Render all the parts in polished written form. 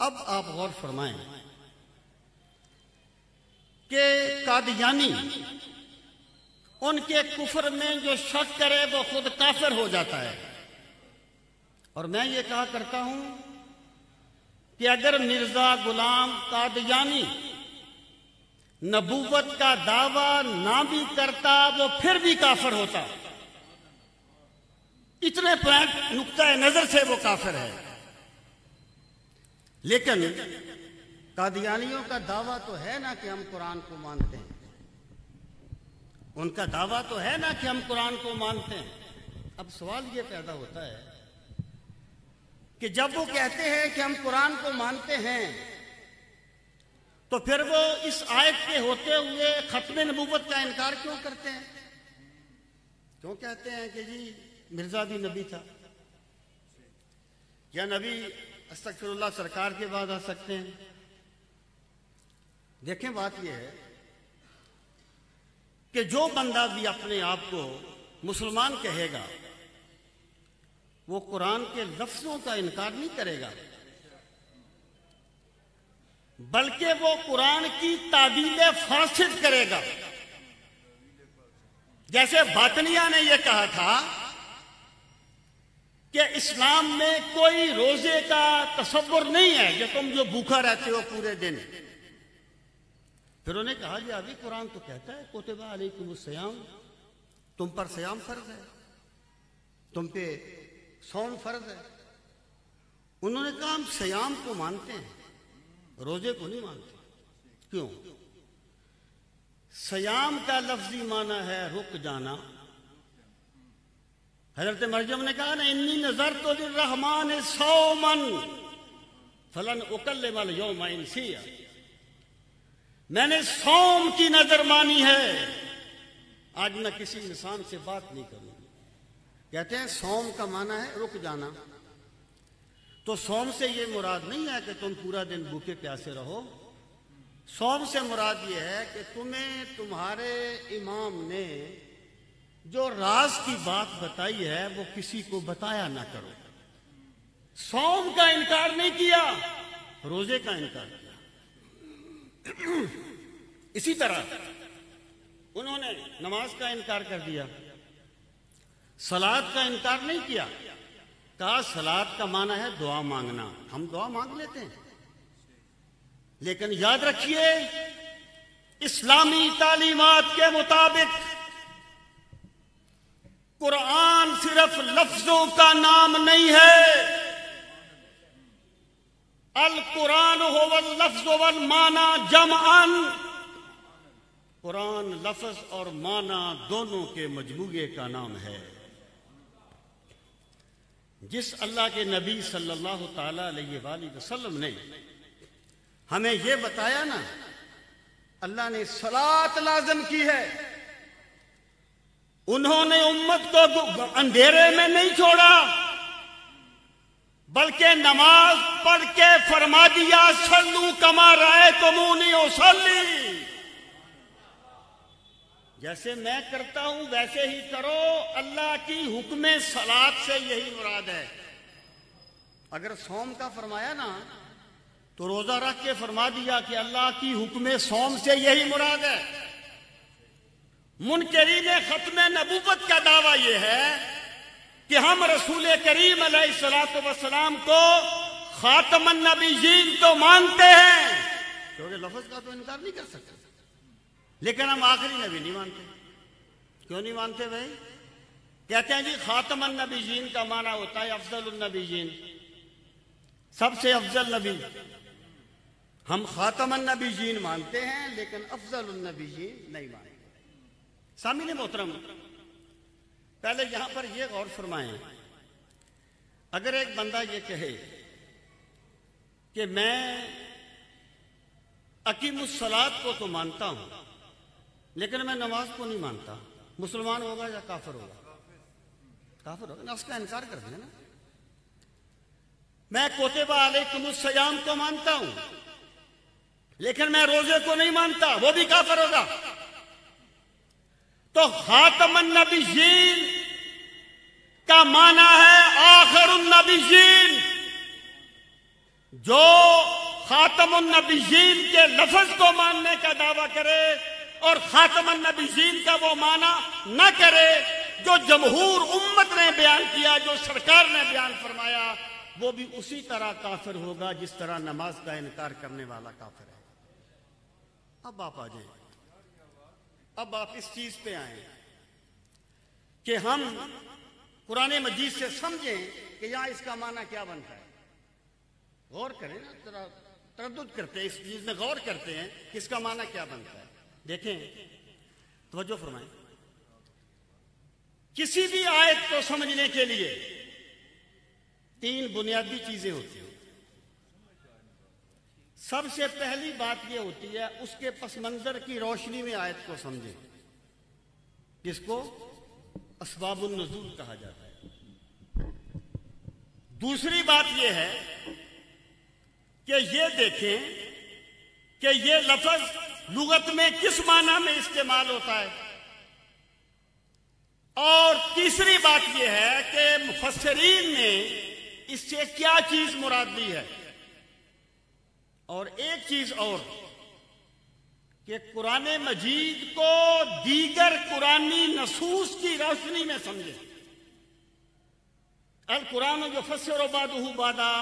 اب آپ غور فرمائیں کہ قادیانی ان کے کفر میں جو شک کرے وہ خود کافر ہو جاتا ہے. اور میں یہ کہا کرتا ہوں کہ اگر مرزا غلام قادیانی نبوت کا دعویٰ نہ بھی کرتا وہ پھر بھی کافر ہوتا. اتنے پوائنٹ نقطۂ نظر سے وہ کافر ہے. لیکن قادیانیوں کا دعویٰ تو ہے نا کہ ہم قرآن کو مانتے ہیں. ان کا دعویٰ تو ہے نا کہ ہم قرآن کو مانتے ہیں. اب سوال یہ پیدا ہوتا ہے کہ جب وہ کہتے ہیں کہ ہم قرآن کو مانتے ہیں تو پھر وہ اس آیت کے ہوتے ہوئے ختم نبوت کا انکار کیوں کرتے ہیں؟ کیوں کہتے ہیں کہ جی مرزا بھی نبی تھا یا نبی استغفر اللہ سرکار کے بعد آ سکتے ہیں؟ دیکھیں بات یہ ہے کہ جو بندہ بھی اپنے آپ کو مسلمان کہے گا وہ قرآن کے لفظوں کا انکار نہیں کرے گا بلکہ وہ قرآن کی تعویل فاسد کرے گا. جیسے باطنیہ نے یہ کہا تھا کہ اسلام میں کوئی روزے کا تصور نہیں ہے کہ تم جو بھوکا رہتے ہو پورے دن. پھر انہوں نے کہا جی ابھی قرآن تو کہتا ہے کتب علیکم الصیام، تم پر صیام فرض ہے، تم پہ صوم فرض ہے. انہوں نے کہا ہم صیام کو مانتے ہیں، روزے کو نہیں مانتے. کیوں؟ صیام کا لفظی معنی ہے رک جانا. حضرت مریم نے کہا نا انی نذرت للرحمن صوما فلن اکلم اليوم انسیا، میں نے صوم کی نظر مانی ہے، آج میں کسی انسان سے بات نہیں کروں. کہتے ہیں صوم کا معنی ہے رک جانا. تو صوم سے یہ مراد نہیں ہے کہ تم پورا دن بھوکے پیاسے رہو. صوم سے مراد یہ ہے کہ تمہیں تمہارے امام نے جو راز کی بات بتائی ہے وہ کسی کو بتایا نہ کرو. صوم کا انکار نہیں کیا، روزے کا انکار کیا. اسی طرح انہوں نے نماز کا انکار کر دیا، صلاۃ کا انکار نہیں کیا. کہا صلاۃ کا معنی ہے دعا مانگنا، ہم دعا مانگ لیتے ہیں. لیکن یاد رکھیے اسلامی تعلیمات کے مطابق قرآن صرف لفظوں کا نام نہیں ہے. القرآن هو اللفظ والمعنى جمعا، قرآن لفظ اور معنی دونوں کے مجموعے کا نام ہے. جس اللہ کے نبی صلی اللہ تعالی علیہ وآلہ وسلم نے ہمیں یہ بتایا نا، اللہ نے صلاۃ لازم کی ہے. انہوں نے امت کو اندھیرے میں نہیں چھوڑا بلکہ نماز پڑھ کے فرما دیا صلو کما رأیتمونی اصلی، جیسے میں کرتا ہوں ویسے ہی کرو. اللہ کی حکم صلاۃ سے یہی مراد ہے. اگر صوم کا فرمایا نا تو روزہ رکھ کے فرما دیا کہ اللہ کی حکم صوم سے یہی مراد ہے. منکرین ختم نبوت کا دعویٰ یہ ہے کہ ہم رسول کریم علیہ الصلوۃ والسلام کو خاتم النبیین تو مانتے ہیں، کیونکہ لفظ کا تو انکار نہیں کر سکتے، لیکن ہم آخری نبی نہیں مانتے. کیوں نہیں مانتے بھائی؟ کہتے ہیں جی خاتم النبیین کا معنی ہوتا ہے افضل النبیین، سب سے افضل نبی. ہم خاتم النبیین مانتے ہیں لیکن افضل النبیین نہیں مانتے. سامعین محترم، پہلے یہاں پر یہ غور فرمائیں، اگر ایک بندہ یہ کہے کہ میں اقیم الصلاۃ کو تو مانتا ہوں لیکن میں نماز کو نہیں مانتا، مسلمان ہوگا یا کافر ہوگا؟ کافر ہوگا نا، اس کا انکار کر دیا نا. میں کتب علیکم الصیام کو مانتا ہوں لیکن میں روزے کو نہیں مانتا، وہ بھی کافر ہوگا. تو خاتم النبیین کا معنی ہے آخر النبیین، جو خاتم النبیین کے لفظ کو ماننے کا دعویٰ کرے اور خاتم النبیین کا وہ معنی نہ کرے جو جمہور امت نے بیان کیا، جو سرکار نے بیان فرمایا، وہ بھی اسی طرح کافر ہوگا جس طرح نماز کا انکار کرنے والا کافر ہے۔ اب آپ آ جائیں، اب آپ اس چیز پہ آئیں کہ ہم قرآن مجید سے سمجھیں کہ یہاں اس کا معنی کیا بنتا ہے۔ غور کریں نا، ذرا تردد کرتے ہیں، اس چیز میں غور کرتے ہیں کہ اس کا معنی کیا بنتا ہے۔ دیکھیں، توجہ فرمائیں، کسی بھی آیت کو سمجھنے کے لیے تین بنیادی چیزیں ہوتی ہیں۔ سب سے پہلی بات یہ ہوتی ہے اس کے پس منظر کی روشنی میں آیت کو سمجھیں، جس کو اسباب النزول کہا جاتا ہے۔ دوسری بات یہ ہے کہ یہ دیکھیں کہ یہ لفظ لغت میں کس معنی میں استعمال ہوتا ہے، اور تیسری بات یہ ہے کہ مفسرین نے اس سے کیا چیز مراد لی ہے، اور ایک چیز اور کہ قرآن مجید کو دیگر قرآنی نصوص کی روشنی میں سمجھیں۔ القرآن یفسر بعضہ بعضا،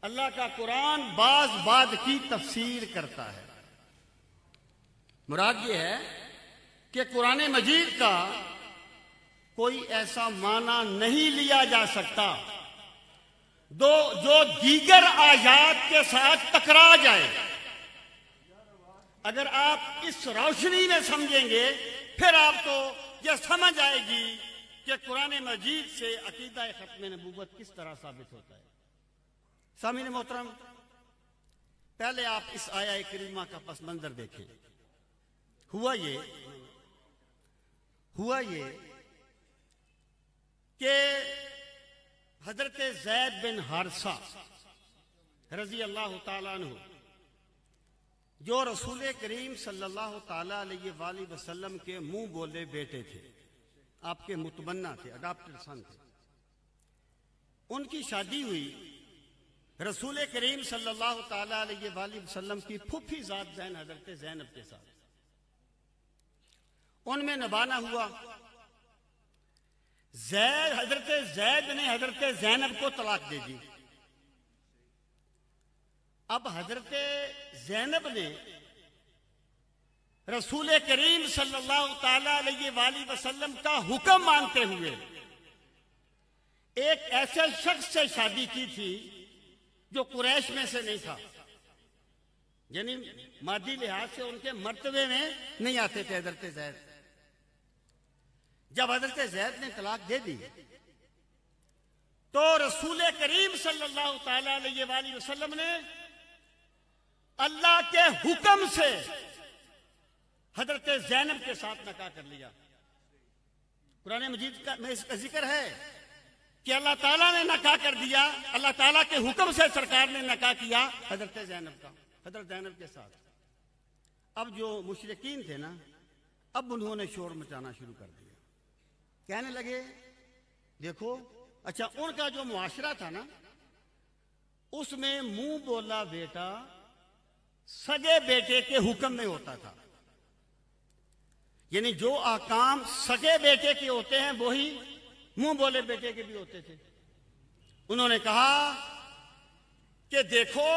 اللہ کا قرآن بعض بعض کی تفسیر کرتا ہے۔ مراد یہ ہے کہ قرآن مجید کا کوئی ایسا معنی نہیں لیا جا سکتا جو دیگر آیات کے ساتھ ٹکرا جائے۔ اگر آپ اس روشنی میں سمجھیں گے پھر آپ کو یہ سمجھ آئے گی کہ قرآن مجید سے عقیدہ ختم نبوت کس طرح ثابت ہوتا ہے۔ سامعین محترم، پہلے آپ اس آیہ کریمہ کا پس منظر دیکھیں۔ ہوا یہ کہ حضرت زید بن حارثہ رضی اللہ تعالیٰ عنہ، جو رسول کریم صلی اللہ تعالیٰ علیہ وآلہ وسلم کے منہ بولے بیٹے تھے، آپ کے متبنہ تھے، اڈاپٹڈ سن تھے، ان کی شادی ہوئی رسول کریم صلی اللہ تعالیٰ علیہ وآلہ وسلم کی پھوپھی ذات زین حضرت زینب کے ساتھ۔ ان میں نبانا ہوا، حضرت زید نے حضرت زینب کو طلاق دے دی۔ اب حضرت زینب نے رسول کریم صلی اللہ تعالی علیہ وآلہ وسلم کا حکم مانتے ہوئے ایک ایسے شخص سے شادی کی تھی جو قریش میں سے نہیں تھا، یعنی مادی لحاظ سے ان کے مرتبے میں نہیں آتے تھے حضرت زید۔ جب حضرت زید نے طلاق دے دی تو رسول کریم صلی اللہ تعالی علیہ وآلہ وسلم نے اللہ کے حکم سے حضرت زینب کے ساتھ نکاح کر لیا۔ قرآن مجید میں اس کا ذکر ہے کہ اللہ تعالیٰ نے نکاح کر دیا، اللہ تعالیٰ کے حکم سے سرکار نے نکاح کیا حضرت زینب کا، حضرت زینب کے ساتھ۔ اب جو مشرکین تھے نا، اب انہوں نے شور مچانا شروع کر دیا، کہنے لگے دیکھو، اچھا ان کا جو معاشرہ تھا نا، اس میں منہ بولا بیٹا سگے بیٹے کے حکم میں ہوتا تھا، یعنی جو احکام سگے بیٹے کے ہوتے ہیں وہی منہ بولے بیٹے کے بھی ہوتے تھے۔ انہوں نے کہا کہ دیکھو،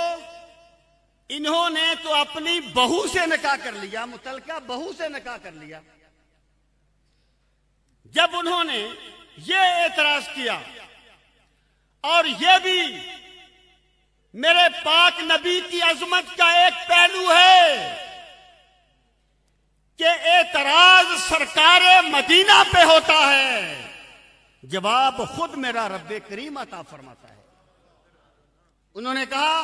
انہوں نے تو اپنی بہو سے نکاح کر لیا، متعلقہ بہو سے نکاح کر لیا۔ جب انہوں نے یہ اعتراض کیا، اور یہ بھی میرے پاک نبی کی عظمت کا ایک پہلو ہے کہ اعتراض سرکار مدینہ پہ ہوتا ہے، جواب خود میرا رب کریم عطا فرماتا ہے۔ انہوں نے کہا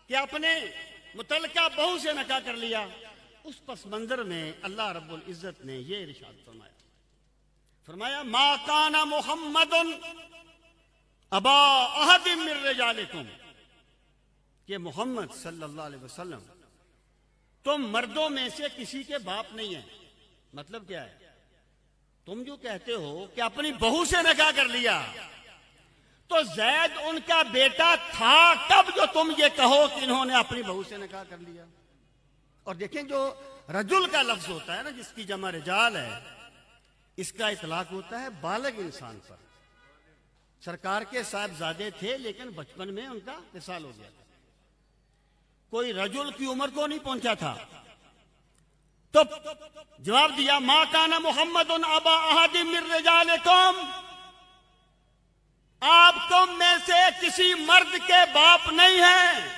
کہ اپنے متعلقہ بہو سے نکاح کر لیا۔ اس پس منظر میں اللہ رب العزت نے یہ ارشاد فرمایا ما کان محمد ابا احد من رجالکم، کہ محمد صلی اللہ علیہ وسلم تم مردوں میں سے کسی کے باپ نہیں ہیں۔ مطلب کیا ہے؟ تم جو کہتے ہو کہ اپنی بہو سے نکاح کر لیا، تو زید ان کا بیٹا تھا کب جو تم یہ کہو کہ انہوں نے اپنی بہو سے نکاح کر لیا؟ اور دیکھیں جو رجل کا لفظ ہوتا ہے نا، جس کی جمع رجال ہے، اس کا اطلاق ہوتا ہے بالغ انسان پر۔ سرکار کے صاحبزادے تھے لیکن بچپن میں ان کا وصال ہو گیا تھا، کوئی رجل کی عمر کو نہیں پہنچا تھا۔ تو جواب دیا ما کان محمد ابا احد من رجالکم، آپ تم میں سے کسی مرد کے باپ نہیں ہیں،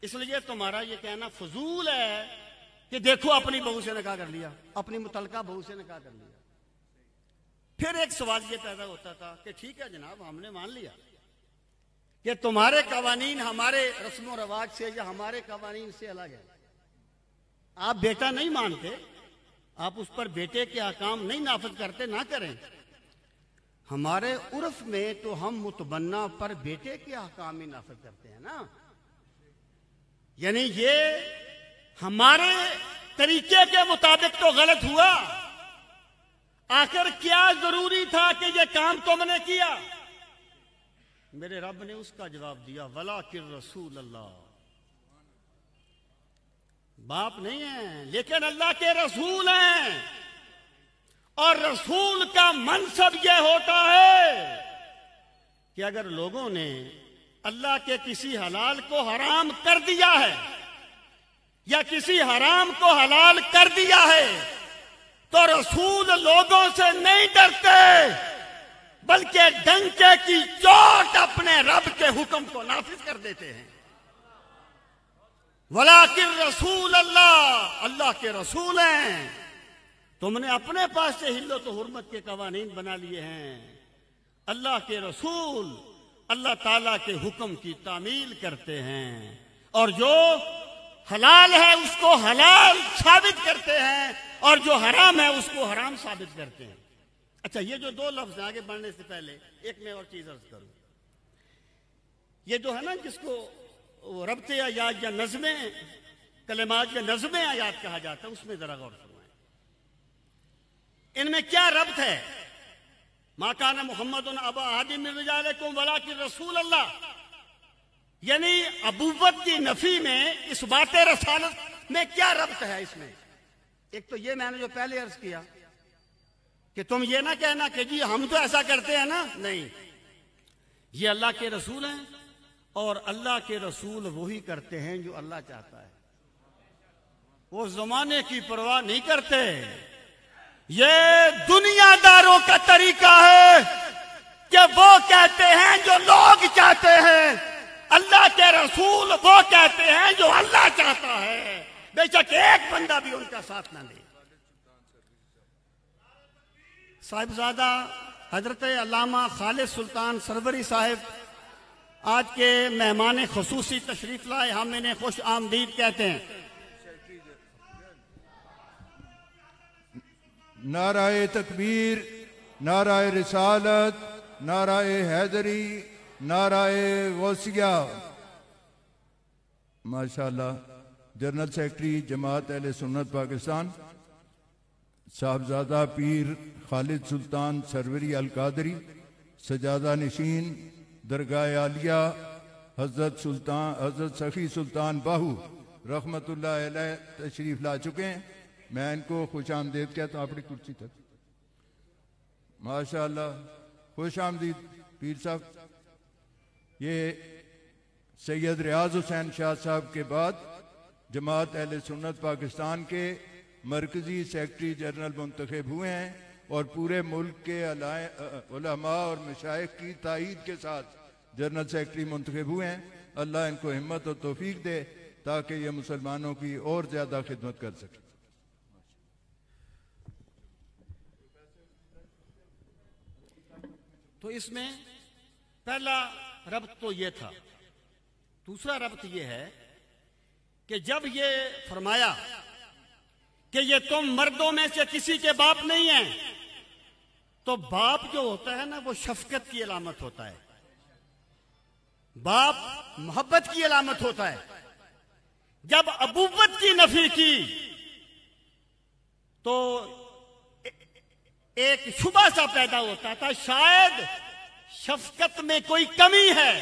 اس لیے تمہارا یہ کہنا فضول ہے کہ دیکھو اپنی بہو سے نکاح کر لیا، اپنی متعلقہ بہو سے نکاح کر لیا۔ پھر ایک سوال یہ پیدا ہوتا تھا کہ ٹھیک ہے جناب، ہم نے مان لیا کہ تمہارے قوانین ہمارے رسم و رواج سے یا ہمارے قوانین سے الگ ہے، آپ بیٹا نہیں مانتے، آپ اس پر بیٹے کے احکام نہیں نافذ کرتے، نہ کریں۔ ہمارے عرف میں تو ہم متبنہ پر بیٹے کے احکام ہی نافذ کرتے ہیں نا، یعنی یہ ہمارے طریقے کے مطابق تو غلط ہوا، آخر کیا ضروری تھا کہ یہ کام تم نے کیا؟ میرے رب نے اس کا جواب دیا وَلَٰكِن رسول اللہ، باپ نہیں ہیں لیکن اللہ کے رسول ہیں، اور رسول کا منصب یہ ہوتا ہے کہ اگر لوگوں نے اللہ کے کسی حلال کو حرام کر دیا ہے یا کسی حرام کو حلال کر دیا ہے تو رسول لوگوں سے نہیں ڈرتے بلکہ ڈنکے کی چوٹ اپنے رب کے حکم کو نافذ کر دیتے ہیں۔ ولیکن رسول اللہ، اللہ کے رسول ہیں، تم نے اپنے پاس سے حلت و حرمت کے قوانین بنا لیے ہیں، اللہ کے رسول اللہ تعالیٰ کے حکم کی تعمیل کرتے ہیں، اور جو حلال ہے اس کو حلال ثابت کرتے ہیں اور جو حرام ہے اس کو حرام ثابت کرتے ہیں۔ اچھا، یہ جو دو لفظ آگے بڑھنے سے پہلے ایک میں اور چیز عرض کروں، یہ جو ہے نا جس کو ربط آیات یا نظمیں کلمات یا نظمیں آیات کہا جاتا ہے، اس میں ذرا غور فرمائیں، ان میں کیا ربط ہے؟ ما کان محمد ابا احد من رجالکم ولکن رسول اللہ، یعنی ابوت کی نفی میں اس بات رسالت میں کیا ربط ہے؟ اس میں ایک تو یہ میں نے جو پہلے عرض کیا کہ تم یہ نہ کہنا کہ جی ہم تو ایسا کرتے ہیں نا، نہیں، یہ اللہ کے رسول ہیں اور اللہ کے رسول وہی کرتے ہیں جو اللہ چاہتا ہے، وہ زمانے کی پرواہ نہیں کرتے۔ یہ دنیا داروں کا طریقہ ہے کہ وہ کہتے ہیں جو لوگ چاہتے ہیں، اللہ کے رسول وہ کہتے ہیں جو اللہ چاہتا ہے، بے شک ایک بندہ بھی ان کا ساتھ نہ لے۔ صاحبزادہ حضرت علامہ خالد سلطان سروری صاحب آج کے مہمان خصوصی تشریف لائے، ہم انہیں خوش آمدید کہتے ہیں۔ نعرہ تکبیر، نعرہ رسالت، نعرہ حیدری، نعرہ غوثیہ۔ ماشاءاللہ جنرل سیکرٹری جماعت اہل سنت پاکستان صاحبزادہ پیر خالد سلطان سروری القادری، سجادہ نشین درگاہ عالیہ حضرت سخی سلطان باہو رحمت اللہ علیہ تشریف لا چکے ہیں، میں ان کو خوش آمدید کہتا ہوں اپنی کرسی تک۔ ماشاءاللہ خوش آمدید پیر صاحب۔ یہ سید ریاض حسین شاہ صاحب کے بعد جماعت اہل سنت پاکستان کے مرکزی سیکرٹری جنرل منتخب ہوئے ہیں اور پورے ملک کے علماء اور مشائخ کی تائید کے ساتھ جنرل سیکرٹری منتخب ہوئے ہیں۔ اللہ ان کو ہمت اور توفیق دے تاکہ یہ مسلمانوں کی اور زیادہ خدمت کر سکے۔ تو اس میں پہلا ربط تو یہ تھا، دوسرا ربط یہ ہے کہ جب یہ فرمایا کہ یہ تم مردوں میں سے کسی کے باپ نہیں ہیں، تو باپ جو ہوتا ہے نا وہ شفقت کی علامت ہوتا ہے، باپ محبت کی علامت ہوتا ہے۔ جب ابوت کی نفی کی تو ایک شبہ سا پیدا ہوتا تھا، شاید شفقت میں کوئی کمی ہے،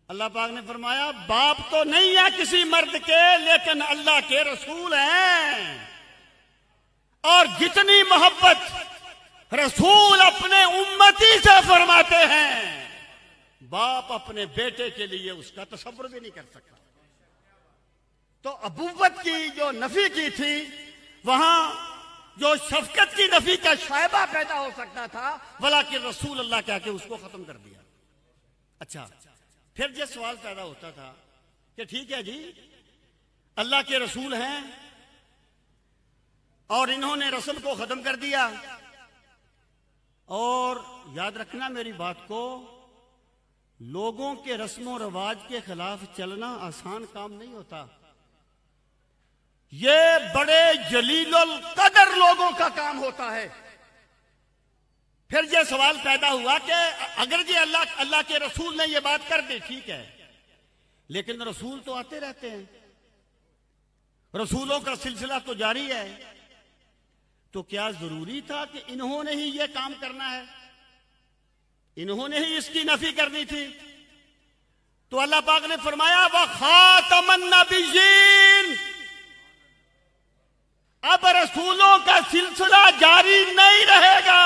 اللہ پاک نے فرمایا باپ تو نہیں ہے کسی مرد کے، لیکن اللہ کے رسول ہیں، اور جتنی محبت رسول اپنے امتی سے فرماتے ہیں باپ اپنے بیٹے کے لیے اس کا تصور بھی نہیں کر سکتا۔ تو ابوت کی جو نفی کی تھی، وہاں جو شفقت کی نفی کا شائبہ پیدا ہو سکتا تھا، ولیکن رسول اللہ کہہ کے اس کو ختم کر دیا۔ اچھا، پھر یہ سوال پیدا ہوتا تھا کہ ٹھیک ہے جی، اللہ کے رسول ہیں اور انہوں نے رسم کو ختم کر دیا، اور یاد رکھنا میری بات کو، لوگوں کے رسم و رواج کے خلاف چلنا آسان کام نہیں ہوتا، یہ بڑے جلیل القدر لوگوں کا کام ہوتا ہے۔ پھر یہ سوال پیدا ہوا کہ اگر یہ اللہ کے رسول نے یہ بات کر دی ٹھیک ہے، لیکن رسول تو آتے رہتے ہیں، رسولوں کا سلسلہ تو جاری ہے، تو کیا ضروری تھا کہ انہوں نے ہی یہ کام کرنا ہے، انہوں نے ہی اس کی نفی کرنی تھی؟ تو اللہ پاک نے فرمایا وَخَاتَمَ النَّبِيِّينَ، اب رسولوں کا سلسلہ جاری نہیں رہے گا،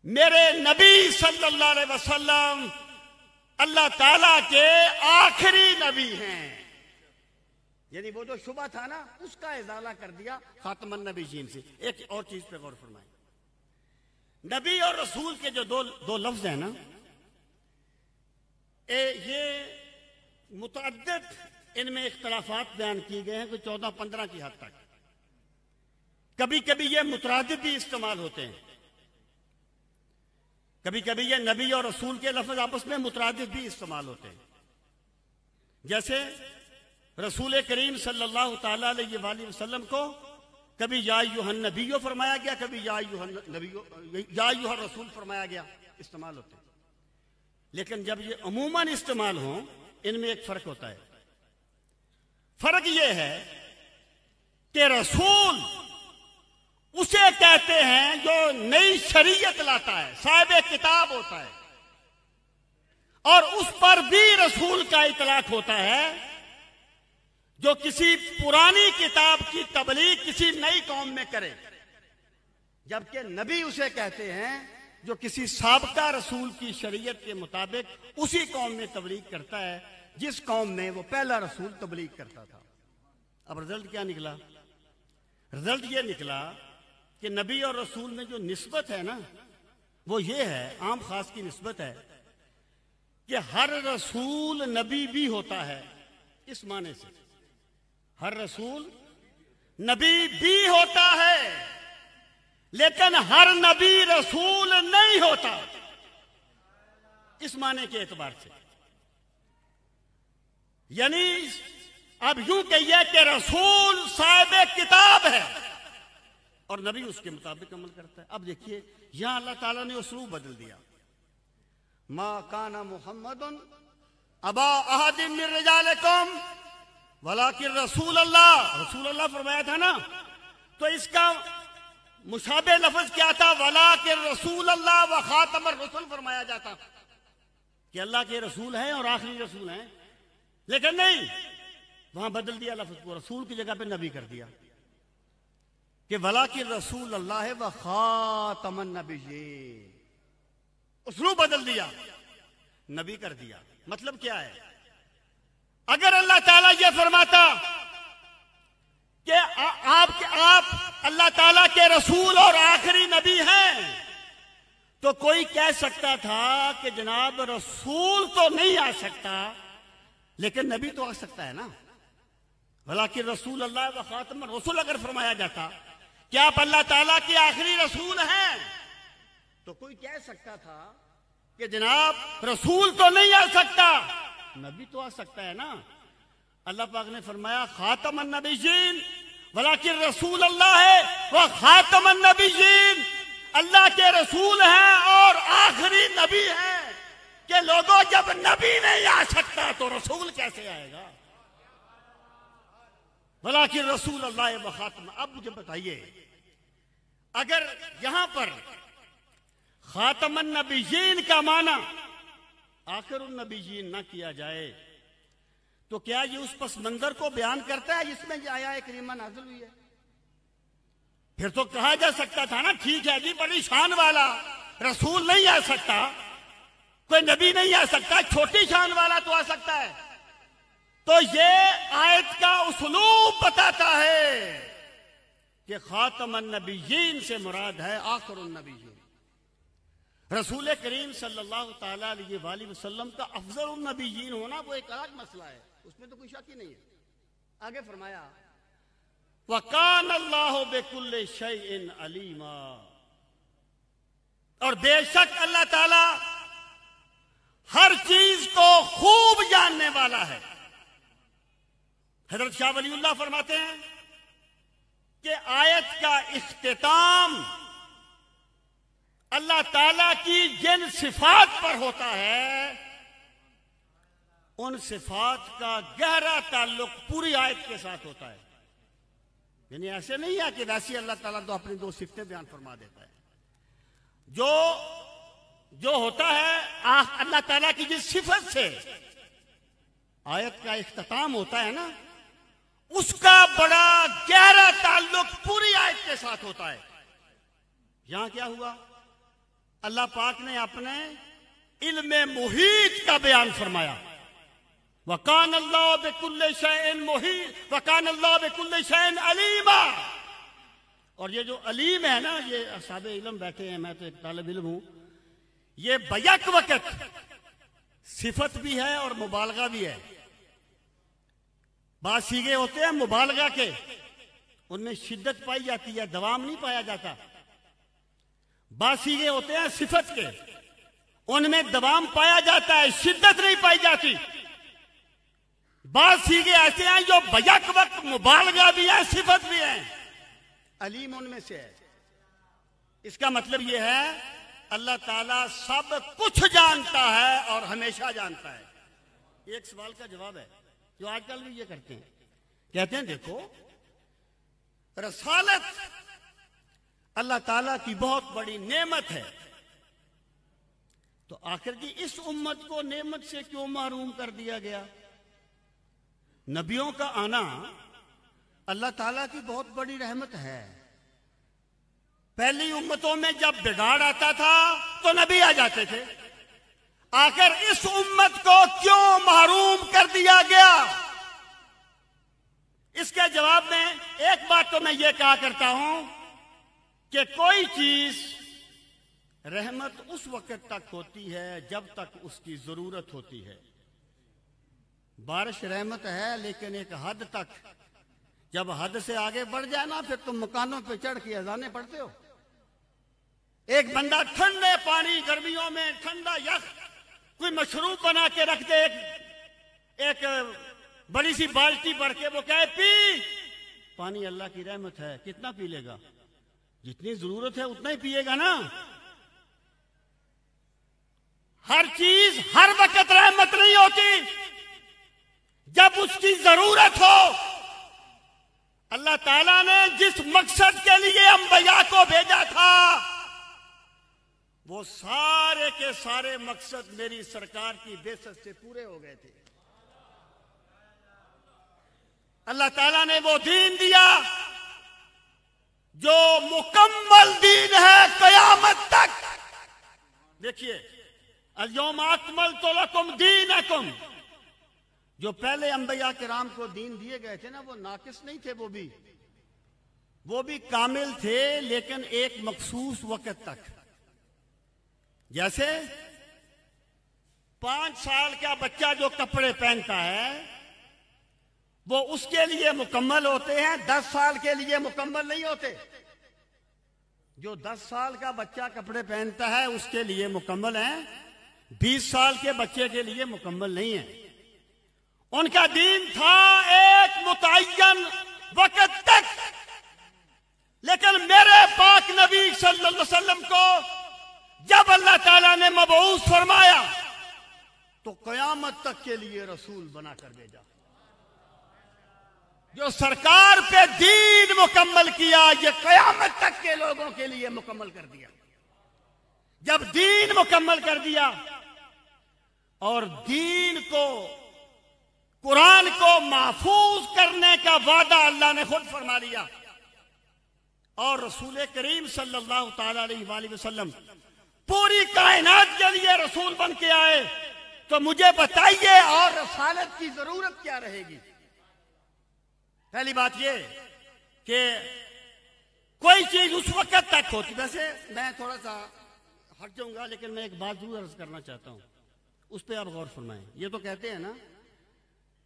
میرے نبی صلی اللہ علیہ وسلم اللہ تعالیٰ کے آخری نبی ہیں۔ یعنی وہ جو شبہ تھا نا، اس کا ازالہ کر دیا خاتم النبیین سے۔ ایک اور چیز پہ غور فرمائیں، نبی اور رسول کے جو دو لفظ ہیں نا، یہ متعدد ان میں اختلافات بیان کیے گئے ہیں، کوئی 14-15 کی حد تک۔ کبھی کبھی یہ مترادف بھی استعمال ہوتے ہیں، کبھی کبھی یہ نبی اور رسول کے لفظ آپس میں مترادف بھی استعمال ہوتے ہیں۔ جیسے رسول کریم صلی اللہ تعالی علیہ وآلہ وسلم کو کبھی یا ایھا النبی فرمایا گیا، کبھی یا ایھا الرسول فرمایا گیا، استعمال ہوتے ہیں۔ لیکن جب یہ عموماً استعمال ہوں، ان میں ایک فرق ہوتا ہے۔ فرق یہ ہے کہ رسول اسے کہتے ہیں جو نئی شریعت لاتا ہے، صاحب کتاب ہوتا ہے، اور اس پر بھی رسول کا اطلاق ہوتا ہے جو کسی پرانی کتاب کی تبلیغ کسی نئی قوم میں کرے، جبکہ نبی اسے کہتے ہیں جو کسی سابقہ رسول کی شریعت کے مطابق اسی قوم میں تبلیغ کرتا ہے جس قوم میں وہ پہلا رسول تبلیغ کرتا تھا۔ اب رزلٹ کیا نکلا؟ رزلٹ یہ نکلا کہ نبی اور رسول میں جو نسبت ہے نا، وہ یہ ہے، عام خاص کی نسبت ہے کہ ہر رسول نبی بھی ہوتا ہے، اس معنی سے ہر رسول نبی بھی ہوتا ہے، لیکن ہر نبی رسول نہیں ہوتا، اس معنی کے اعتبار سے۔ یعنی اب یوں کہیے کہ رسول صاحب کتاب ہے اور نبی اس کے مطابق عمل کرتا ہے۔ اب دیکھیے یہاں اللہ تعالیٰ نے اسلوب بدل دیا، ما کان محمد ابا احد من رجالکم ولکن رسول اللہ فرمایا تھا نا، تو اس کا مشابہ لفظ کیا تھا؟ ولکن رسول اللہ و خاتم الرسل فرمایا جاتا کہ اللہ کے رسول ہیں اور آخری رسول ہیں، لیکن نہیں، وہاں بدل دیا لفظ کو، رسول کی جگہ پہ نبی کر دیا کہ ولیکن رسول اللہ و خاتم النبیین، اسلوب بدل دیا، نبی کر دیا۔ مطلب کیا ہے؟ اگر اللہ تعالیٰ یہ فرماتا کہ آپ اللہ تعالیٰ کے رسول اور آخری نبی ہیں، تو کوئی کہہ سکتا تھا کہ جناب رسول تو نہیں آ سکتا لیکن نبی تو آ سکتا ہے نا، ولیکن رسول اللہ و خاتم الرسل اگر فرمایا جاتا کہ آپ اللہ تعالیٰ کے آخری رسول ہیں، تو کوئی کہہ سکتا تھا کہ جناب رسول تو نہیں آ سکتا، نبی تو آ سکتا ہے نا۔ اللہ پاک نے فرمایا خاتم النبیین ولیکن رسول اللہ ہے وہ خاتم النبیین، اللہ کے رسول ہیں اور آخری نبی ہیں، کہ لوگوں جب نبی نہیں آ سکتا تو رسول کیسے آئے گا؟ ولیکن رسول اللہ و خاتم۔ اب مجھے بتائیے، اگر یہاں پر خاتم النبیین کا معنی آخر النبیین نہ کیا جائے تو کیا یہ اس پس منظر کو بیان کرتا ہے جس میں یہ آیات کریمہ نازل ہوئی ہے؟ پھر تو کہا جا سکتا تھا نا ٹھیک ہے جی بڑی شان والا رسول نہیں آ سکتا، کوئی نبی نہیں آ سکتا، چھوٹی شان والا تو آ سکتا ہے۔ تو یہ آیت کا اسلوب بتاتا ہے کہ خاتم النبیین سے مراد ہے آخر النبیین۔ رسول کریم صلی اللہ تعالی علیہ وآلہ وسلم کا افضل النبیین ہونا وہ ایک الگ مسئلہ ہے، اس میں تو کوئی شک ہی نہیں ہے۔ آگے فرمایا وَقَانَ اللَّهُ بِكُلِّ شَيْءٍ عَلِيمًا، اور بے شک اللہ تعالی ہر چیز کو خوب جاننے والا ہے۔ حضرت شاہ ولی اللہ فرماتے ہیں کہ آیت کا اختتام اللہ تعالیٰ کی جن صفات پر ہوتا ہے ان صفات کا گہرا تعلق پوری آیت کے ساتھ ہوتا ہے۔ یعنی ایسے نہیں ہے کہ ویسے اللہ تعالیٰ تو اپنی دو صفتیں بیان فرما دیتا ہے۔ جو ہوتا ہے اللہ تعالیٰ کی جس صفت سے آیت کا اختتام ہوتا ہے نا، اس کا بڑا گہرا تعلق پوری آیت کے ساتھ ہوتا ہے۔ یہاں کیا ہوا؟ اللہ پاک نے اپنے علم محیط کا بیان فرمایا، وَقَانَ اللَّهُ بِكُلِّ شَيْءٍ مُحِيطٌ وَقَانَ اللَّهُ بِكُلِّ شَيْءٍ عَلِيمًا۔ اور یہ جو علیم ہے نا، یہ اصحاب علم بیٹھے ہیں، میں تو ایک طالب علم ہوں، یہ بیک وقت صفت بھی ہے اور مبالغہ بھی ہے۔ بعض صیغے ہوتے ہیں مبالغہ کے، ان میں شدت پائی جاتی ہے، دوام نہیں پایا جاتا۔ بعض صیغے ہوتے ہیں صفت کے، ان میں دوام پایا جاتا ہے، شدت نہیں پائی جاتی۔ بعض صیغے ایسے ہیں جو بیک وقت مبالغہ بھی ہے، صفت بھی ہے۔ علیم ان میں سے ہے۔ اس کا مطلب یہ ہے اللہ تعالیٰ سب کچھ جانتا ہے اور ہمیشہ جانتا ہے۔ ایک سوال کا جواب ہے جو آج کل بھی یہ کرتے ہیں، کہتے ہیں دیکھو رسالت اللہ تعالیٰ کی بہت بڑی نعمت ہے، تو آخر کی اس امت کو نعمت سے کیوں محروم کر دیا گیا؟ نبیوں کا آنا اللہ تعالیٰ کی بہت بڑی رحمت ہے۔ پہلی امتوں میں جب بگاڑ آتا تھا تو نبی آ جاتے تھے، آخر اس امت کو کیوں محروم کر دیا گیا؟ اس کے جواب میں ایک بات تو میں یہ کہا کرتا ہوں کہ کوئی چیز رحمت اس وقت تک ہوتی ہے جب تک اس کی ضرورت ہوتی ہے۔ بارش رحمت ہے لیکن ایک حد تک، جب حد سے آگے بڑھ جائے نا پھر تم مکانوں پہ چڑھ کے اذانیں پڑھتے ہو۔ ایک بندہ ٹھنڈے پانی گرمیوں میں ٹھنڈا یخ کوئی مشروب بنا کے رکھ دے، ایک بڑی سی بالٹی بھر کے وہ کہے پی، پانی اللہ کی رحمت ہے، کتنا پی لے گا؟ جتنی ضرورت ہے اتنا ہی پیے گا نا۔ ہر چیز ہر وقت رحمت نہیں ہوتی، جب اس کی ضرورت ہو۔ اللہ تعالیٰ نے جس مقصد کے لیے انبیاء کو بھیجا تھا وہ سارے کے سارے مقصد میری سرکار کی بعثت سے پورے ہو گئے تھے۔ اللہ تعالیٰ نے وہ دین دیا جو مکمل دین ہے قیامت تک۔ دیکھیے الیوم اکملت لکم دینکم، جو پہلے انبیاء کرام کو دین دیے گئے تھے نا وہ ناقص نہیں تھے، وہ بھی کامل تھے لیکن ایک مخصوص وقت تک۔ جیسے 5 سال کا بچہ جو کپڑے پہنتا ہے وہ اس کے لیے مکمل ہوتے ہیں، 10 سال کے لیے مکمل نہیں ہوتے۔ جو 10 سال کا بچہ کپڑے پہنتا ہے اس کے لیے مکمل ہیں، 20 سال کے بچے کے لیے مکمل نہیں ہیں۔ ان کا دین تھا ایک متعین وقت تک، لیکن میرے پاک نبی صلی اللہ علیہ وسلم کو جب اللہ تعالیٰ نے مبعوث فرمایا تو قیامت تک کے لیے رسول بنا کر بھیجا۔ جو سرکار پہ دین مکمل کیا یہ قیامت تک کے لوگوں کے لیے مکمل کر دیا۔ جب دین مکمل کر دیا اور دین کو، قرآن کو محفوظ کرنے کا وعدہ اللہ نے خود فرما لیا، اور رسول کریم صلی اللہ تعالی علیہ وآلہ وسلم پوری کائنات کے لیے رسول بن کے آئے، تو مجھے بتائیے اور رسالت کی ضرورت کیا رہے گی؟ پہلی بات یہ کہ کوئی چیز اس وقت تک ہوتی، ویسے میں تھوڑا سا ہٹ جاؤں گا لیکن میں ایک بات ضرور عرض کرنا چاہتا ہوں، اس پہ آپ غور فرمائیں۔ یہ تو کہتے ہیں نا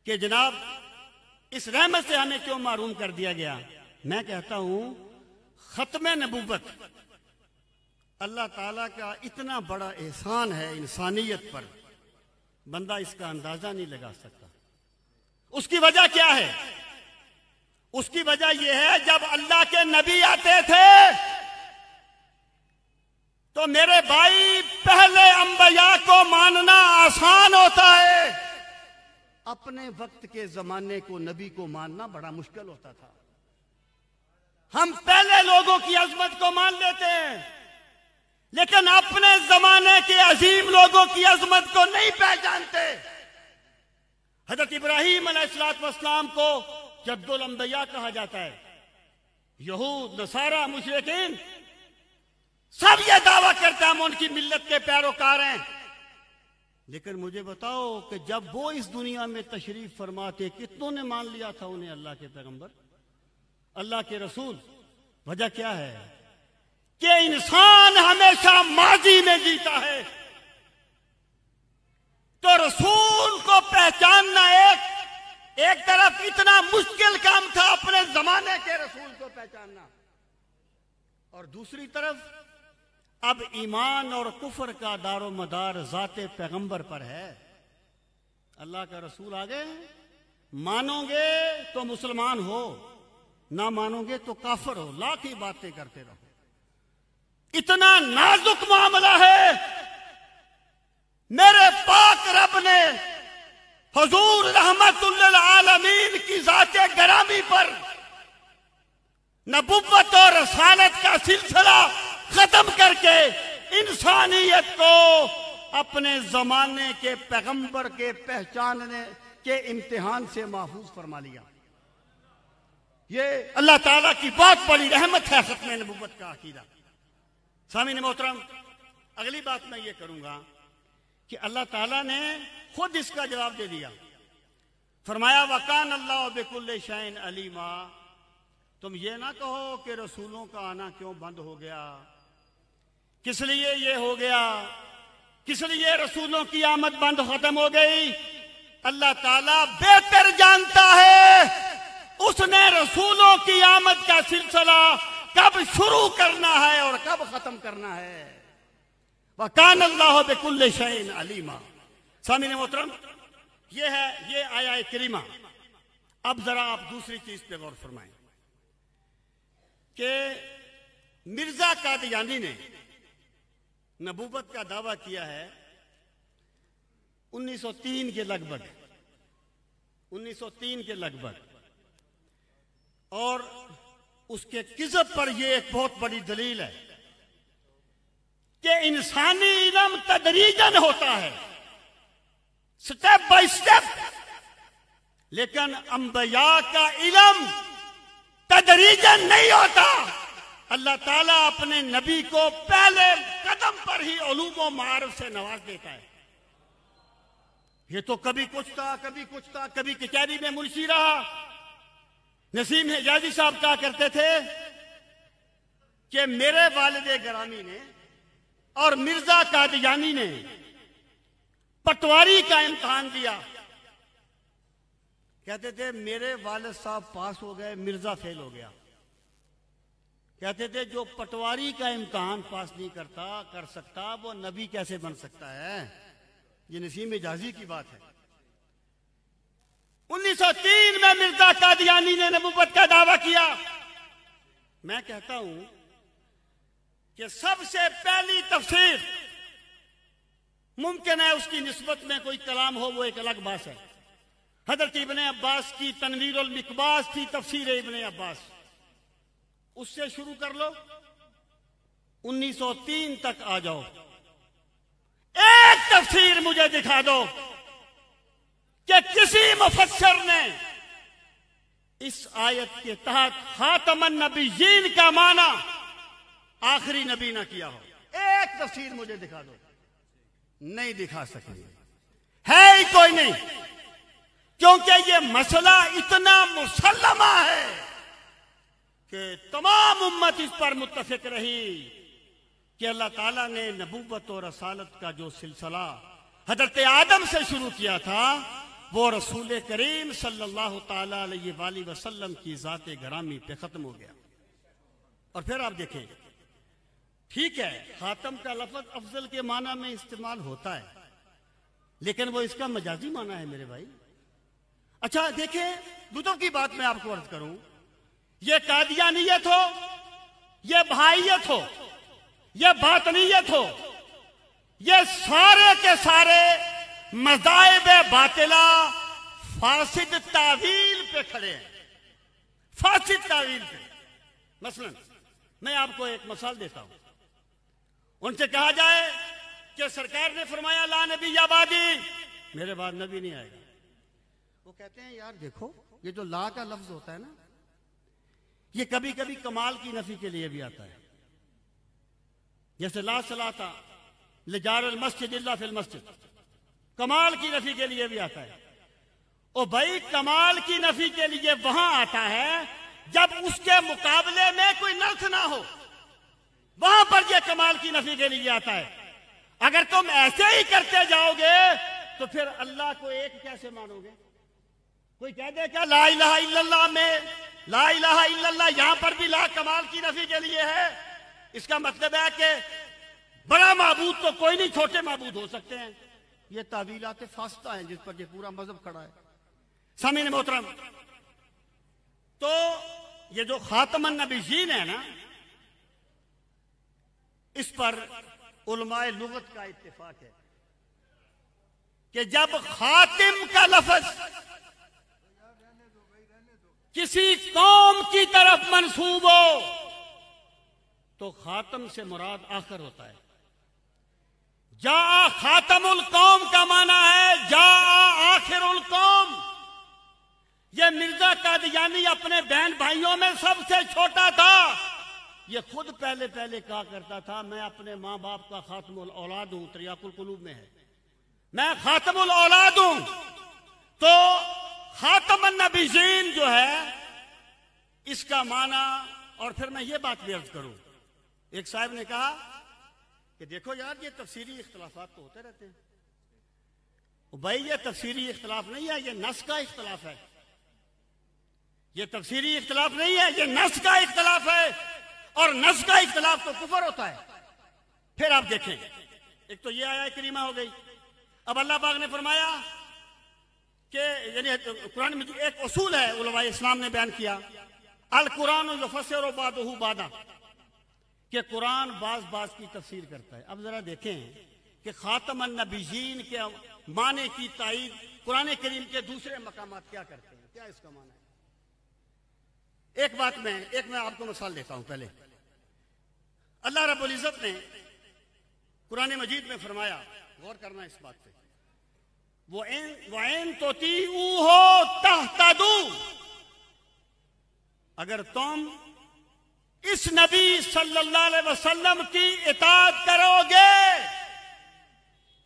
کہ جناب اس رحمت سے ہمیں کیوں محروم کر دیا گیا؟ میں کہتا ہوں ختم نبوت اللہ تعالیٰ کا اتنا بڑا احسان ہے انسانیت پر، بندہ اس کا اندازہ نہیں لگا سکتا۔ اس کی وجہ کیا ہے؟ اس کی وجہ یہ ہے جب اللہ کے نبی آتے تھے تو میرے بھائی پہلے انبیاء کو ماننا آسان ہوتا ہے، اپنے وقت کے زمانے کو نبی کو ماننا بڑا مشکل ہوتا تھا۔ ہم پہلے لوگوں کی عظمت کو مان لیتے ہیں لیکن اپنے زمانے کے عظیم لوگوں کی عظمت کو نہیں پہچانتے۔ حضرت ابراہیم علیہ السلام کو جد الانبیاء کہا جاتا ہے، یہود، نصارہ، مشرکین سب یہ دعویٰ کرتے ہیں ہم ان کی ملت کے پیروکار ہیں، لیکن مجھے بتاؤ کہ جب وہ اس دنیا میں تشریف فرماتے کتنوں نے مان لیا تھا انہیں اللہ کے پیغمبر، اللہ کے رسول؟ وجہ کیا ہے کہ انسان ہمیشہ ماضی میں جیتا ہے، تو رسول کو پہچاننا ایک طرف اتنا مشکل کام تھا اپنے زمانے کے رسول کو پہچاننا، اور دوسری طرف اب ایمان اور کفر کا دار و مدار ذات پیغمبر پر ہے۔ اللہ کا رسول آگے، مانو گے تو مسلمان ہو، نہ مانو گے تو کافر ہو، لاکھ ہی باتیں کرتے رہو۔ اتنا نازک معاملہ ہے، میرے پاک رب نے حضور رحمت للعالمین کی ذات گرامی پر نبوت اور رسالت کا سلسلہ ختم کر کے انسانیت کو اپنے زمانے کے پیغمبر کے پہچاننے کے امتحان سے محفوظ فرما لیا۔ یہ اللہ تعالیٰ کی بہت بڑی رحمت ہے ختم نبوت کا عقیدہ۔ سامعین محترم، اگلی بات میں یہ کروں گا کہ اللہ تعالیٰ نے خود اس کا جواب دے دیا، فرمایا وَكَانَ اللَّهُ بِكُلِّ شَيْءٍ عَلِيمًا۔ تم یہ نہ کہو کہ رسولوں کا آنا کیوں بند ہو گیا، کس لیے یہ ہو گیا، کس لیے رسولوں کی آمد بند ختم ہو گئی۔ اللہ تعالیٰ بہتر جانتا ہے اس نے رسولوں کی آمد کا سلسلہ کب شروع کرنا ہے اور کب ختم کرنا ہے۔ وَكَانَ اللَّهُ بِكُلِّ شَيْءٍ عَلِيمًا۔ سامعین محترم، یہ آیہ کریمہ۔ اب ذرا آپ دوسری چیز پہ غور فرمائیں کہ مرزا قادیانی نے نبوت کا دعویٰ کیا ہے 1903 کے لگ بھگ، 1903 کے لگ بھگ، اور اس کے کذب پر یہ ایک بہت بڑی دلیل ہے کہ انسانی علم تدریجاً ہوتا ہے، سٹیپ بائی سٹیپ، لیکن انبیاء کا علم تدریجاً نہیں ہوتا۔ اللہ تعالیٰ اپنے نبی کو پہلے قدم پر ہی علوم و معارف سے نواز دیتا ہے۔ یہ تو کبھی کچھ تھا، کبھی کچھ تھا، کبھی کچہری میں منشی رہا۔ نسیم حجازی صاحب کہا کرتے تھے کہ میرے والد گرامی نے اور مرزا قادیانی نے پٹواری کا امتحان دیا، کہتے تھے میرے والد صاحب پاس ہو گئے، مرزا فیل ہو گیا۔ کہتے تھے جو پٹواری کا امتحان پاس نہیں کر سکتا وہ نبی کیسے بن سکتا ہے؟ یہ نسیم حجازی کی بات ہے۔ 1903 میں مرزا قادیانی نے نبوت کا دعویٰ کیا۔ میں کہتا ہوں کہ سب سے پہلی تفسیر، ممکن ہے اس کی نسبت میں کوئی کلام ہو، وہ ایک الگ بات ہے۔ حضرت ابن عباس کی تنویر المقباس تھی تفسیر ابن عباس، اس سے شروع کر لو، 1903 تک آ جاؤ۔ ایک تفسیر مجھے دکھا دو کہ کسی مفسر نے اس آیت کے تحت خاتم النبیین کا معنی آخری نبی نہ کیا ہو. ایک تفسیر مجھے دکھا دو. نہیں دکھا سکے. ہے ہی کوئی نہیں، کیونکہ یہ مسئلہ اتنا مسلمہ ہے کہ تمام امت اس پر متفق رہی کہ اللہ تعالیٰ نے نبوت اور رسالت کا جو سلسلہ حضرت آدم سے شروع کیا تھا وہ رسول کریم صلی اللہ تعالی علیہ وآلہ وسلم کی ذات گرامی پہ ختم ہو گیا. اور پھر آپ دیکھیں، ٹھیک ہے خاتم کا لفظ افضل کے معنی میں استعمال ہوتا ہے، لیکن وہ اس کا مجازی معنی ہے میرے بھائی. اچھا دیکھیں، بدھوں کی بات میں آپ کو عرض کروں، یہ قادیانیت ہو، یہ بہائیت ہو، یہ باطنیت ہو، یہ سارے کے سارے مذاہب باطلہ فاسد تعویل پہ کھڑے ہیں. فاسد تعویل پہ. مثلا میں آپ کو ایک مثال دیتا ہوں. ان سے کہا جائے کہ سرکار نے فرمایا لا نبی یا بعدی، میرے بعد نبی نہیں آئے گا. وہ کہتے ہیں یار دیکھو، یہ جو لا کا لفظ ہوتا ہے نا، یہ کبھی کبھی کمال کی نفی کے لیے بھی آتا ہے. جیسے لا صلاۃ لجار المسجد الا فی المسجد، کمال کی نفی کے لیے بھی آتا ہے. او بھائی کمال کی نفی کے لیے وہاں آتا ہے جب اس کے مقابلے میں کوئی نفس نہ ہو، وہاں پر یہ کمال کی نفی کے لیے آتا ہے. اگر تم ایسے ہی کرتے جاؤ گے تو پھر اللہ کو ایک کیسے مانو گے؟ کوئی کہہ دے کیا لا الہ الا اللہ میں لا الہ الا اللہ یہاں پر بھی لا کمال کی نفی کے لیے ہے. اس کا مطلب ہے کہ بڑا معبود تو کوئی نہیں، چھوٹے معبود ہو سکتے ہیں. یہ تعویلات فاسدہ ہیں جس پر یہ پورا مذہب کھڑا ہے. سامعین محترم، تو یہ جو خاتم النبیین ہے نا، اس پر علماء لغت کا اتفاق ہے کہ جب خاتم کا لفظ کسی قوم کی طرف منسوب ہو تو خاتم سے مراد آخر ہوتا ہے. جا خاتم القوم کا معنی ہے جا آخر القوم. یہ مرزا قادیانی اپنے بہن بھائیوں میں سب سے چھوٹا تھا. یہ خود پہلے کہا کرتا تھا میں اپنے ماں باپ کا خاتم الاولاد ہوں. تریاق القلوب میں ہے میں خاتم الاولاد ہوں. تو خاتم النبیین جو ہے اس کا معنی. اور پھر میں یہ بات بھی عرض کروں، ایک صاحب نے کہا کہ دیکھو یار یہ تفسیری اختلافات تو ہوتے رہتے ہیں. بھائی یہ تفسیری اختلاف نہیں ہے، یہ نص کا اختلاف ہے. یہ تفسیری اختلاف نہیں ہے، یہ نص کا اختلاف ہے. اور نص کا اختلاف تو کفر ہوتا ہے. پھر آپ دیکھیں، ایک تو یہ آیت کریمہ ہو گئی. اب اللہ پاک نے فرمایا کہ یعنی قرآن میں ایک اصول ہے علماء اسلام نے بیان کیا، القرآن یفسر بعضہ بعضا، کہ قرآن بعض کی تفسیر کرتا ہے. اب ذرا دیکھیں کہ خاتم النبیین کے معنی کی تائید قرآن کریم کے دوسرے مقامات کیا کرتے ہیں، کیا اس کا معنی ہے. ایک میں آپ کو مثال دیتا ہوں. پہلے اللہ رب العزت نے قرآن مجید میں فرمایا، غور کرنا اس بات پہ، وَإِن تُطِيعُوهُ تَهْتَدُوا، اگر تم اس نبی صلی اللہ علیہ وسلم کی اطاعت کرو گے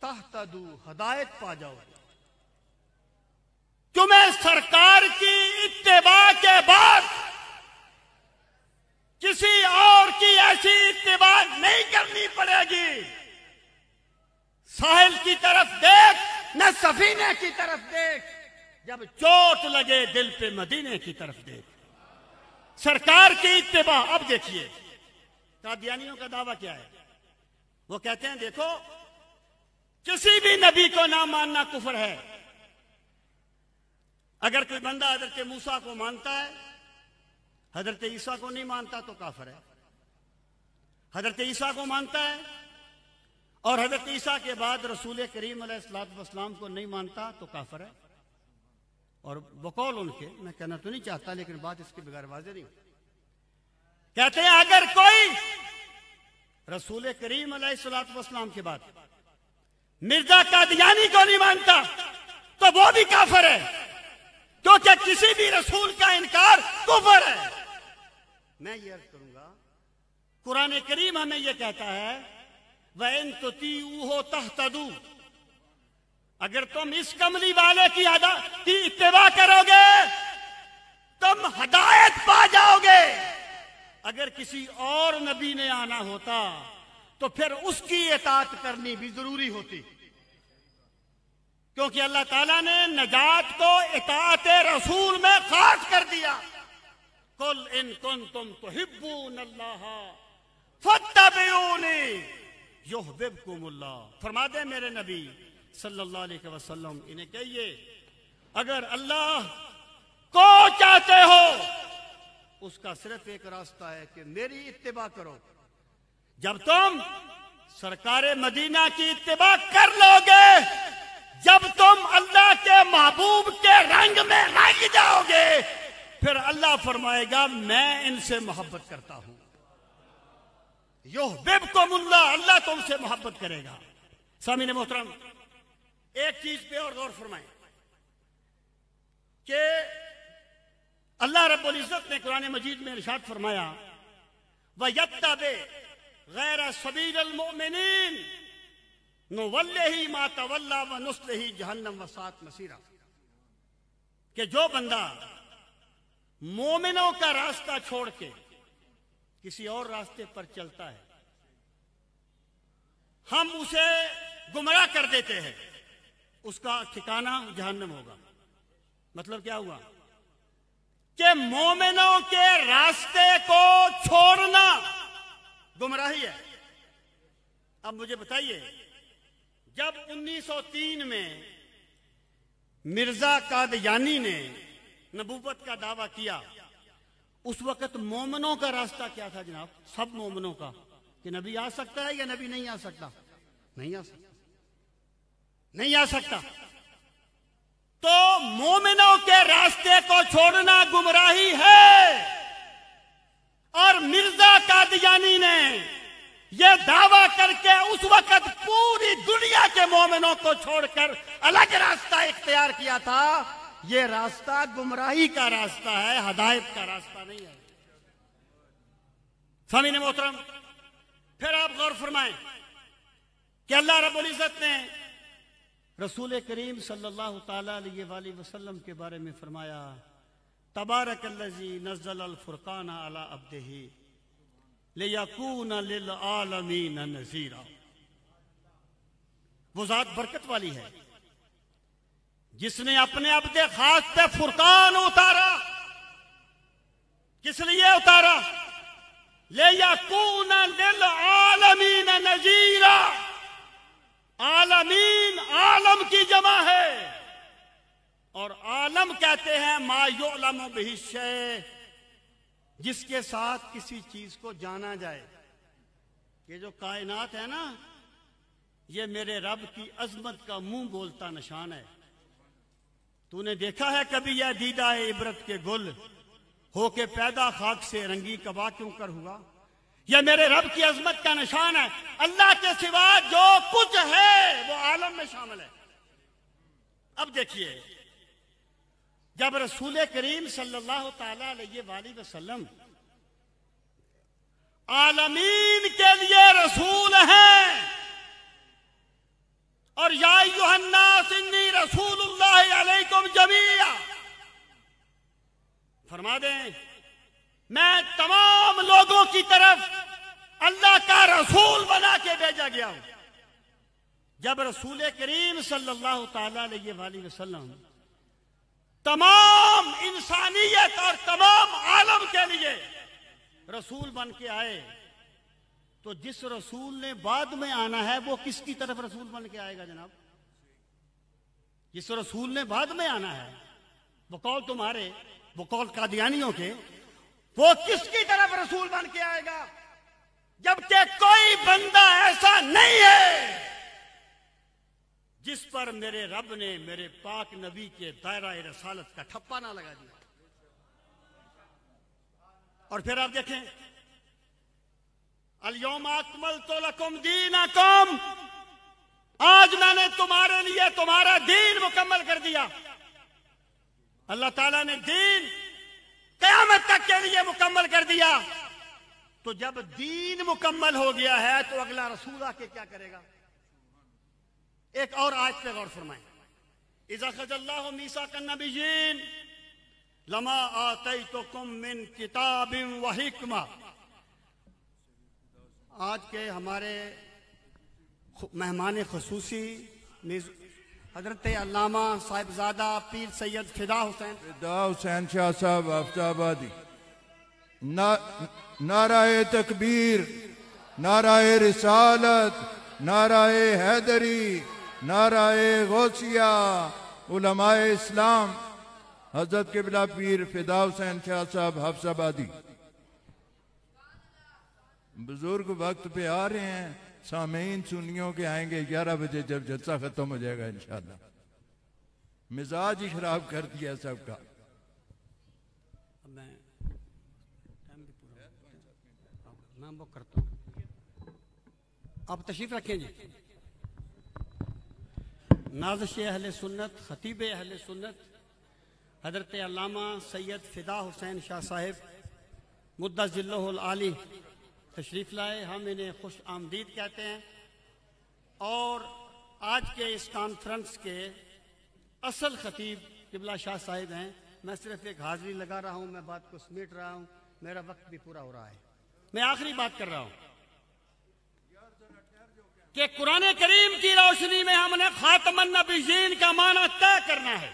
تَهْتَدُوا، ہدایت پا جاؤ گے. تمہیں سرکار کی اتباع کے بعد کسی اور کی ایسی اتباع نہیں کرنی پڑے گی. ساحل کی طرف دیکھ نہ سفینے کی طرف دیکھ، جب چوٹ لگے دل پہ مدینے کی طرف دیکھ. سرکار کی اتباع. اب دیکھیے قادیانیوں کا دعویٰ کیا ہے. وہ کہتے ہیں دیکھو کسی بھی نبی کو نہ ماننا کفر ہے. اگر کوئی بندہ حضرت موسیٰ کو مانتا ہے، حضرت عیسیٰ کو نہیں مانتا تو کافر ہے. حضرت عیسیٰ کو مانتا ہے اور حضرت عیسیٰ کے بعد رسول کریم علیہ السلام کو نہیں مانتا تو کافر ہے. اور بقول ان کے، میں کہنا تو نہیں چاہتا لیکن بات اس کے بغیر واضح نہیں. کہتے ہیں اگر کوئی رسول کریم علیہ السلام کے بعد مرزا قادیانی کو نہیں مانتا تو وہ بھی کافر ہے، کیونکہ کسی بھی رسول کا انکار کفر ہے۔ میں یہ عرض کروں گا، قرآن کریم ہمیں یہ کہتا ہے وَإِن تُطِيعُوهُ تَهْتَدُوا، اگر تم اس کملی والے کی اتباع کرو گے تم ہدایت پا جاؤ گے۔ اگر کسی اور نبی نے آنا ہوتا تو پھر اس کی اطاعت کرنی بھی ضروری ہوتی، کیونکہ اللہ تعالیٰ نے نجات کو اطاعت رسول میں خاص کر دیا۔ قُلْ إِن كُنتُمْ تُحِبُّونَ اللَّهَ فَاتَّبِعُونِي يُحْبِبْكُمُ اللَّهُ، فرما دیں میرے نبی صلی اللہ علیہ وسلم انہیں کہیے اگر اللہ کو چاہتے ہو اس کا صرف ایک راستہ ہے کہ میری اتباع کرو۔ جب تم سرکار مدینہ کی اتباع کر لو گے، جب تم اللہ کے محبوب کے رنگ میں رنگ جاؤ گے، پھر اللہ فرمائے گا میں ان سے محبت کرتا ہوں۔ یحببکم اللہ، اللہ تم سے محبت کرے گا۔ سامعین محترم، ایک چیز پہ اور غور فرمائیں کہ اللہ رب العزت نے قرآن مجید میں ارشاد فرمایا وَيَتَّبِعْ غَيْرَ سَبِيلِ الْمُؤْمِنِينَ نُوَلِّهِ مَا تَوَلَّى وَنُصْلِهِ جَهَنَّمَ وَسَاءَتْ مَصِيرًا، کہ جو بندہ مومنوں کا راستہ چھوڑ کے کسی اور راستے پر چلتا ہے ہم اسے گمراہ کر دیتے ہیں، اس کا ٹھکانہ جہنم ہوگا۔ مطلب کیا ہوا کہ مومنوں کے راستے کو چھوڑنا گمراہی ہے۔ اب مجھے بتائیے، جب 1903 میں مرزا قادیانی نے نبوت کا دعویٰ کیا، اس وقت مومنوں کا راستہ کیا تھا جناب؟ سب مومنوں کا کہ نبی آ سکتا ہے یا نبی نہیں آ سکتا؟ نہیں آ سکتا، نہیں آ سکتا۔ تو مومنوں کے راستے کو چھوڑنا گمراہی ہے، اور مرزا قادیانی نے یہ دعویٰ کر کے اس وقت پوری دنیا کے مومنوں کو چھوڑ کر الگ راستہ اختیار کیا تھا۔ یہ راستہ گمراہی کا راستہ ہے، ہدایت کا راستہ نہیں ہے۔ سامعین محترم، پھر آپ غور فرمائیں کہ اللہ رب العزت نے رسول کریم صلی اللہ تعالی علیہ وآلہ وسلم کے بارے میں فرمایا تبارک الذی نزل الفرقان علی عبدہ لیکون للعالمین نذیرا۔ وہ ذات برکت والی ہے جس نے اپنے عبد خاص پہ فرقان اتارا۔ کس لیے اتارا؟ لیکون للعالمین نذیرا۔ عالمین عالم کی جمع ہے، اور عالم کہتے ہیں ما یعلم بہ الشیء، جس کے ساتھ کسی چیز کو جانا جائے۔ یہ جو کائنات ہے نا، یہ میرے رب کی عظمت کا منہ بولتا نشان ہے۔ تو نے دیکھا ہے کبھی یہ دیدہ عبرت کے گل ہو کے پیدا خاک سے رنگی کبا کیوں کر ہوا؟ یہ میرے رب کی عظمت کا نشان ہے۔ اللہ کے سوا جو کچھ ہے وہ عالم میں شامل ہے۔ اب دیکھیے، جب رسول کریم صلی اللہ تعالی علیہ وآلہ وسلم عالمین کے لیے رسول ہیں، اور یا ایھا الناس انی رسول اللہ علیکم جمیعا، فرما دیں میں تمام لوگوں کی طرف اللہ کا رسول بنا کے بھیجا گیا ہوں۔ جب رسول کریم صلی اللہ تعالی علیہ وآلہ وسلم تمام انسانیت اور تمام عالم کے لیے رسول بن کے آئے، تو جس رسول نے بعد میں آنا ہے وہ کس کی طرف رسول بن کے آئے گا جناب؟ جس رسول نے بعد میں آنا ہے، وہ قول تمہارے، وہ قول قادیانیوں کے، وہ کس کی طرف رسول بن کے آئے گا؟ جبکہ کوئی بندہ ایسا نہیں ہے جس پر میرے رب نے میرے پاک نبی کے دائرہ رسالت کا ٹھپا نہ لگا دیا۔ اور پھر آپ دیکھیں الیوم اکملت لکم دینکم، آج میں نے تمہارے لیے تمہارا دین مکمل کر دیا. اللہ تعالیٰ نے دین قیامت تک کے لیے مکمل کر دیا. تو جب دین مکمل ہو گیا ہے تو اگلا رسول آ کے کیا کرے گا؟ ایک اور آیت پہ غور فرمائیں. اذا خذ اللہ میثاق النبیین لما آتیتکم من کتاب و حکمہ. آج کے ہمارے مہمان خصوصی حضرت علامہ صاحبزادہ پیر سید فدا حسین شاہ صاحب حافظ آبادی. نعرہ تکبیر، نعرہ رسالت، نعرہ حیدری، نعرہ غوثیہ. علماء اسلام حضرت قبلہ پیر فدا حسین شاہ صاحب حافظ آبادی. بزرگ وقت پہ آ رہے ہیں. سامعین سنیوں کے آئیں گے 11 بجے جب جلسہ ختم ہو جائے گا انشاءاللہ. مزاج ہی خراب کر دیا سب کا. میں بک کرتا ہوں، آپ تشریف رکھیں جی. نازش اہل سنت، خطیب اہل سنت حضرت علامہ سید فدا حسین شاہ صاحب مدہ ذلہ العالی تشریف لائے. ہم انہیں خوش آمدید کہتے ہیں. اور آج کے اس کانفرنس کے اصل خطیب قبلہ شاہ صاحب ہیں. میں صرف ایک حاضری لگا رہا ہوں، میں بات کو سمیٹ رہا ہوں، میرا وقت بھی پورا ہو رہا ہے. میں آخری بات کر رہا ہوں کہ قرآن کریم کی روشنی میں ہم نے خاتم النبیین کا معنی طے کرنا ہے.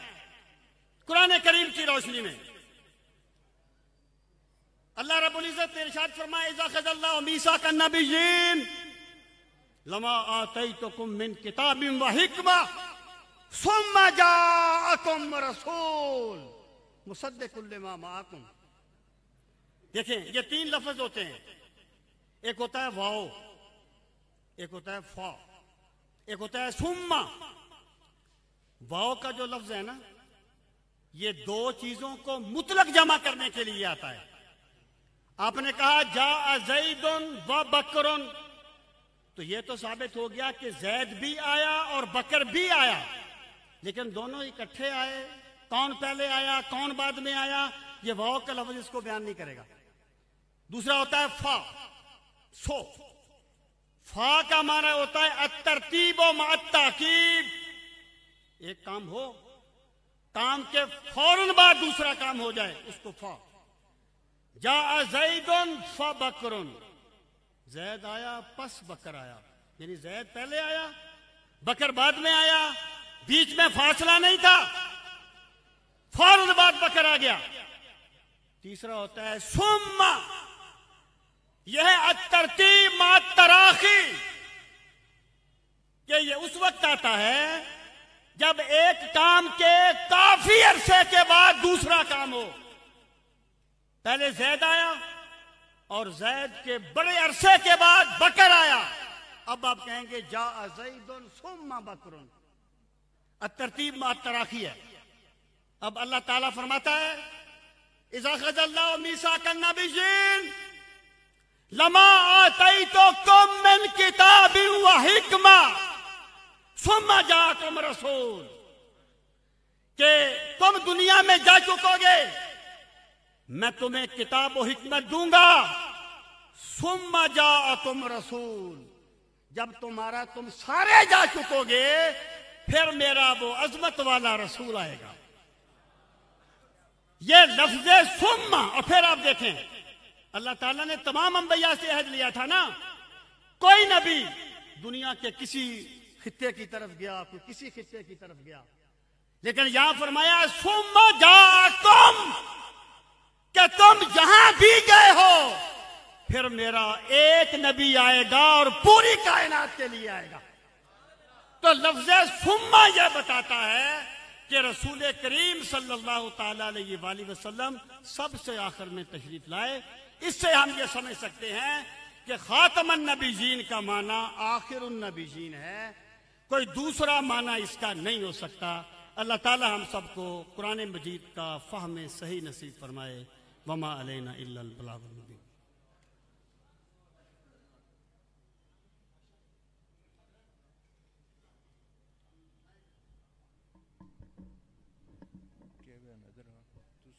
قرآن کریم کی روشنی میں اللہ رب العزت نے ارشاد فرمایا اذا خذ اللہ میثاق النبیین لما آتیتکم من کتاب و حکمہ ثم جاءکم رسول مصدق لما معکم. دیکھیں یہ 3 لفظ ہوتے ہیں. ایک ہوتا ہے واو، ایک ہوتا ہے فا، ایک ہوتا ہے ثم. واو کا جو لفظ ہے نا یہ 2 چیزوں کو مطلق جمع کرنے کے لیے آتا ہے. آپ نے کہا جاء زید و بکر، تو یہ تو ثابت ہو گیا کہ زید بھی آیا اور بکر بھی آیا، لیکن دونوں اکٹھے آئے. کون پہلے آیا کون بعد میں آیا یہ واو کا لفظ اس کو بیان نہیں کرے گا. دوسرا ہوتا ہے فا، سو. فا کا معنی ہوتا ہے الترتیب و مع التاکید. ایک کام ہو، کام کے فوراً بعد دوسرا کام ہو جائے، اس کو فا. جاء زید فبکر، زید آیا پس بکر آیا، یعنی زید پہلے آیا بکر بعد میں آیا، بیچ میں فاصلہ نہیں تھا، فوراً بعد بکر آ گیا. تیسرا ہوتا ہے ثم، یہ ہے الترتیب مع التراخی، کہ یہ اس وقت آتا ہے جب ایک کام کے کافی عرصے کے بعد دوسرا کام ہو. پہلے زید آیا اور زید کے بڑے عرصے کے بعد بکر آیا. اب آپ کہیں گے جاء زید ثم بکر، الترتیب مع التراخی ہے. اب اللہ تعالیٰ فرماتا ہے اذا خذ اللہ میثاق النبیین لما آتیتکم من کتاب و حکمہ ثم جاءکم رسول، کہ تم دنیا میں جا چکو گے، میں تمہیں کتاب و حکمت دوں گا. ثم جاءکم رسول، جب تم سارے جا چکو گے پھر میرا وہ عظمت والا رسول آئے گا. یہ لفظ ثم. اور پھر آپ دیکھیں اللہ تعالیٰ نے تمام انبیاء سے عہد لیا تھا نا، کوئی نبی دنیا کے کسی خطے کی طرف گیا، کوئی کسی خطے کی طرف گیا، لیکن یہاں فرمایا ثم جاءکم، کہ تم جہاں بھی گئے ہو پھر میرا ایک نبی آئے گا اور پوری کائنات کے لیے آئے گا. تو لفظ ثم یہ بتاتا ہے کہ رسول کریم صلی اللہ تعالی علیہ وآلہ وسلم سب سے آخر میں تشریف لائے. اس سے ہم یہ سمجھ سکتے ہیں کہ خاتم النبیین کا معنی آخر النبیین ہے، کوئی دوسرا معنی اس کا نہیں ہو سکتا. اللہ تعالی ہم سب کو قرآن مجید کا فہم صحیح نصیب فرمائے. وما علینا الا البلاغ المبین.